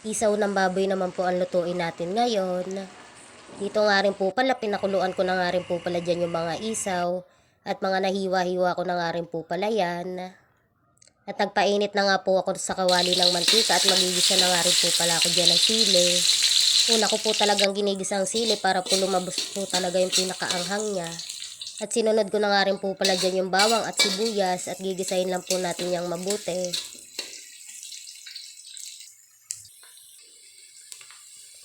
Isaw ng baboy naman po ang lutuin natin ngayon. Dito nga rin po pala, pinakuluan ko na nga rin po pala dyan yung mga isaw. At mga nahiwa-hiwa ko na nga rin po pala yan. At nagpainit na nga po ako sa kawali ng mantika at magigisa na nga rin po pala ako dyan ng sili. Una ko po talagang ginigisang sili para po lumabos po talaga yung pinakaanghang niya. At sinunod ko na nga rin po pala dyan yung bawang at sibuyas at gigisahin lang po natin yung mabuti.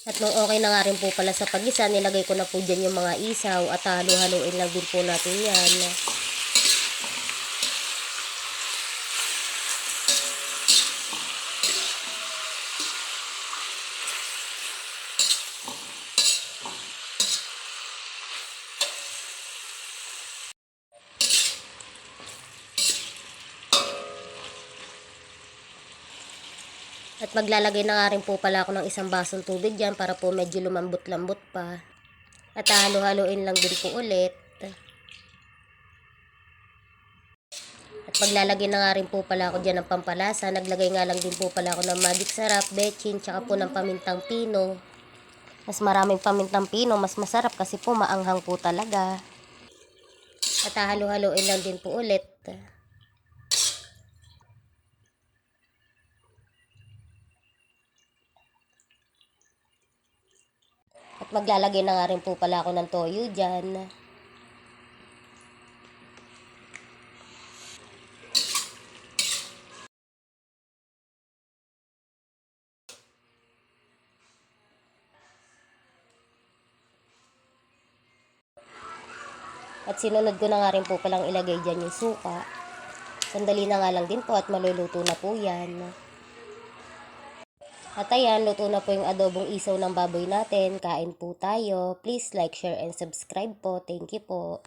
At nung okay na nga rin po pala sa pagisa, nilagay ko na po dyan yung mga isaw at halo-haluin lang din po natin yan. At maglalagay na nga rin po pala ako ng isang basong tubig dyan para po medyo lumambot-lambot pa. At halo-haluin lang din po ulit. At maglalagay na nga rin po pala ako dyan ng pampalasa. Naglagay nga lang din po pala ako ng magic sarap, bechin, tsaka po ng pamintang pino. Mas maraming pamintang pino, mas masarap kasi po maanghang po talaga. At halo-haluin lang din po ulit. At maglalagay na nga rin po pala ako ng toyo dyan. At sinunod ko na nga rin po palang ilagay dyan yung suka. Sandali na nga lang din po at maluluto na po yan. At ayan, luto na po yung adobong isaw ng baboy natin. Kain po tayo. Please like, share, and subscribe po. Thank you po.